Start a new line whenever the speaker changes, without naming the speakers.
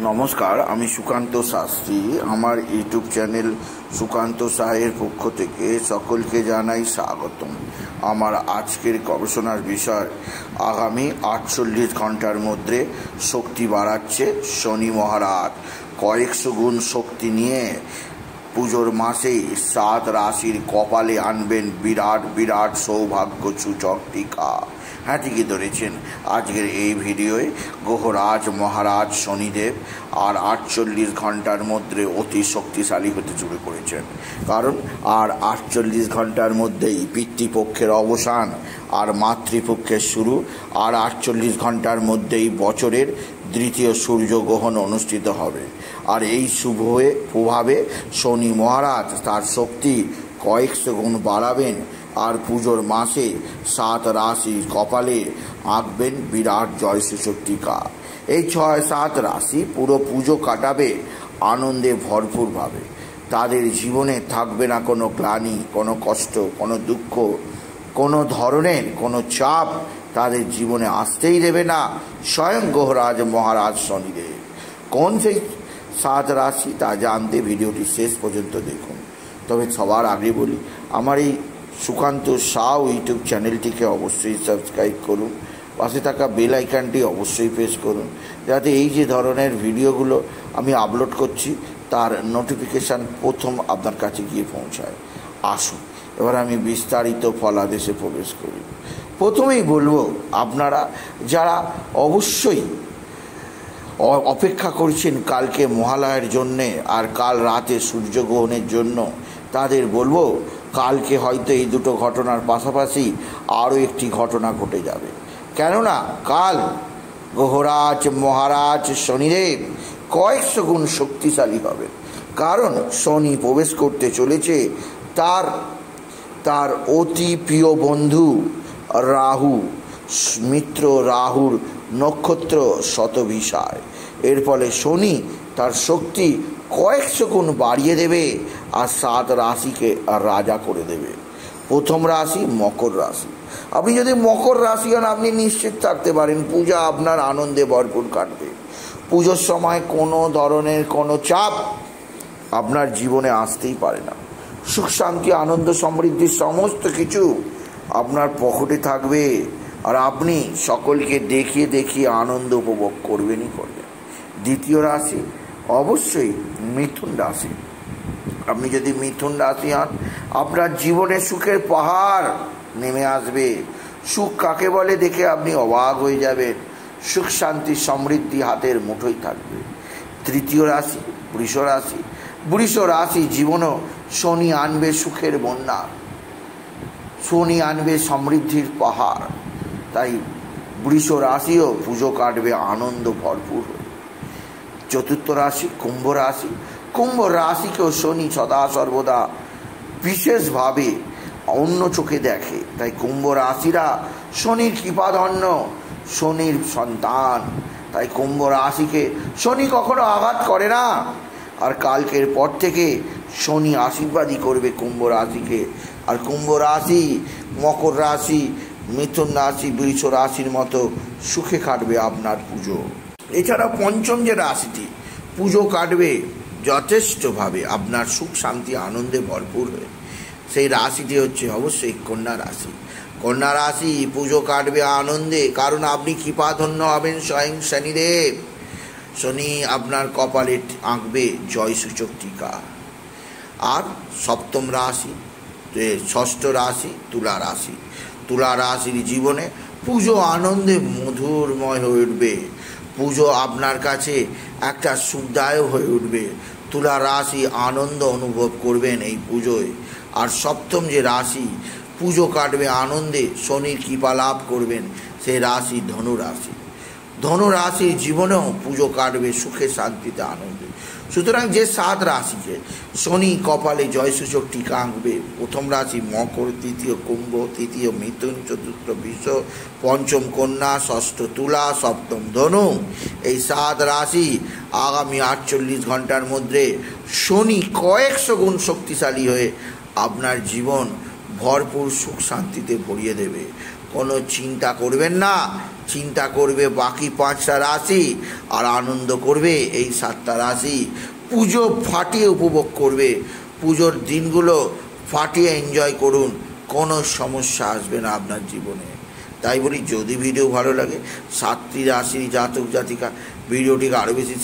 নমস্কার, আমি সুকান্ত শাস্ত্রী। আমার ইউটিউব চ্যানেল সুকান্ত সাহের পক্ষ থেকে সকলকে জানাই স্বাগতম। আমার আজকের গবেষণার বিষয় আগামী 48 ঘন্টার মধ্যে শক্তি বাড়াচ্ছে শনি মহারাজ। কয়েকশো গুণ শক্তি নিয়ে পুজোর মাসেই 7 রাশির কপালে আনবেন বিরাট বিরাট সৌভাগ্য সূচক টিকা। হ্যাঁ, ঠিকই ধরেছেন। আজকের এই ভিডিওয়ে গ্রহরাজ মহারাজ শনিদেব আর 48 ঘন্টার মধ্যে অতি শক্তিশালী হতে শুরু করেছেন। কারণ আর 48 ঘন্টার মধ্যেই পিতৃপক্ষের অবসান আর মাতৃপক্ষের শুরু। আর 48 ঘন্টার মধ্যেই বছরের দ্বিতীয় সূর্যগ্রহণ অনুষ্ঠিত হবে। আর এই শুভ প্রভাবে শনি মহারাজ তার শক্তি কয়েকশো গুণ বাড়াবেন আর পুজোর মাসে 7 রাশির কপালে আঁকবেন বিরাট জয়সূচক টিকা। এই 6-7 রাশি পুরো পুজো কাটাবে আনন্দে ভরপুরভাবে। তাদের জীবনে থাকবে না কোনো গ্লানি, কোনো কষ্ট, কোনো দুঃখ, কোনো ধরনের কোনো চাপ তাদের জীবনে আসতেই দেবে না স্বয়ং গ্রহরাজ মহারাজ শনিদেব। কোন সেই 7 রাশি তা জানতে ভিডিওটি শেষ পর্যন্ত দেখুন। তবে সবার আগে বলি, আমার এই সুকান্ত সাউ ইউটিউব চ্যানেলটিকে অবশ্যই সাবস্ক্রাইব করুন, পাশে থাকা বেল আইকনটি অবশ্যই প্রেস করুন, যাতে এই যে ধরনের ভিডিওগুলো আমি আপলোড করছি তার নোটিফিকেশান প্রথম আপনার কাছে গিয়ে পৌঁছায়। আসুন এবার আমি বিস্তারিত ফলাদেশে প্রবেশ করি। প্রথমেই বলবো, আপনারা যারা অবশ্যই অপেক্ষা করছেন কালকে মহালয়ার জন্যে আর কাল রাতে সূর্যগ্রহণের জন্য, তাদের বলবো কালকে হয়তো এই দুটো ঘটনার পাশাপাশি আরও একটি ঘটনা ঘটে যাবে। কেননা কাল গ্রহরাজ মহারাজ শনিদেব কয়েকশো গুণ শক্তিশালী হবে। কারণ শনি প্রবেশ করতে চলেছে তার অতি প্রিয় বন্ধু রাহু, মিত্র রাহুর নক্ষত্র শতভিষায়। এর ফলে শনি তার শক্তি কয়েকশো গুণ বাড়িয়ে দেবে আর 7 রাশিকে রাজা করে দেবে। প্রথম রাশি মকর রাশি। আপনি যদি মকর রাশি হন, আপনি নিশ্চিত থাকতে পারেন পূজা আপনার আনন্দে ভরপুর কাটবে। পুজোর সময় কোনো ধরনের কোনো চাপ আপনার জীবনে আসতেই পারে না। সুখ শান্তি আনন্দ সমৃদ্ধির সমস্ত কিছু আপনার পকেটে থাকবে আর আপনি সকলকে দেখিয়ে দেখিয়ে আনন্দ উপভোগ করবেনই করবেন। দ্বিতীয় রাশি অবশ্যই মিথুন রাশি। আপনি যদি মিথুন রাশি হন, আপনার জীবনে সুখের পাহাড় নেমে আসবে। সুখ কাকে বলে দেখে আপনি অবাক হয়ে যাবেন। সুখ শান্তি সমৃদ্ধি হাতের মুঠোয় থাকবে। তৃতীয় রাশি বৃষ রাশি। বৃষ রাশি জীবনও শনি আনবে সুখের বন্যা, শনি আনবে সমৃদ্ধির পাহাড়। তাই বৃষ রাশিও পুজো কাটবে আনন্দ ভরপুর। চতুর্থ রাশি কুম্ভ রাশি। কুম্ভ রাশিকেও শনি সদা সর্বদা বিশেষভাবে অন্য চোখে দেখে। তাই কুম্ভ রাশিরা শনির কৃপাধন্য, শনির সন্তান। তাই কুম্ভ রাশিকে শনি কখনো আঘাত করে না। আর কালকের পর থেকে শনি আশীর্বাদই করবে কুম্ভ রাশিকে। আর কুম্ভ রাশি, মকর রাশি, মিথুন রাশি, বৃষ রাশির মতো সুখে কাটবে আপনার পুজো। এছাড়া পঞ্চম যে রাশিটি পুজো কাটবে যথেষ্টভাবে আপনার সুখ শান্তি আনন্দে ভরপুর হয়ে, সেই রাশিটি হচ্ছে অবশ্যই কন্যা রাশি। কন্যা রাশি পুজো কাটবে আনন্দে, কারণ আপনি কৃপাধন্য হবেন স্বয়ং শনিদেব। শনি আপনার কপালে আঁকবে জয়সূচক টিকা। আর সপ্তম রাশি, ষষ্ঠ রাশি তুলা রাশি। তুলা রাশির জীবনে পুজো আনন্দে মধুরময় হয়ে উঠবে। পুজো আপনার কাছে একটা সুখদায়ক হয়ে উঠবে। তুলা রাশি আনন্দ অনুভব করবেন এই পুজোয়। আর সপ্তম যে রাশি পুজো কাটবে আনন্দে, শনির কৃপা লাভ করবেন, সেই রাশি ধনু রাশি। ধনু রাশির জীবনেও পুজো কাটবে সুখে শান্তিতে আনন্দে। সুতরাং যে 7 রাশিকে শনি কপালে জয়সূচক টিকা আঁকবে, প্রথম রাশি মকর, দ্বিতীয় কুম্ভ, তৃতীয় মিথুন, চতুর্থ বৃষ, পঞ্চম কন্যা, ষষ্ঠ তুলা, সপ্তম ধনু, এই 7 রাশি আগামী 48 ঘন্টার মধ্যে শনি কয়েকশো গুণ শক্তিশালী হয়ে আপনার জীবন ভরপুর সুখ শান্তিতে ভরিয়ে দেবে। কোনো চিন্তা করবেন না, চিন্তা করবে বাকি 5টা রাশি, আর আনন্দ করবে এই 7টা রাশি। পুজো ফাটিয়ে উপভোগ করবে, পুজোর দিনগুলো ফাটিয়ে এনজয় করুন, কোনো সমস্যা আসবে না আপনার জীবনে। তাই বলি, যদি ভিডিও ভালো লাগে 7টি রাশির জাতক জাতিকা ভিডিওটিকে আরও বেশি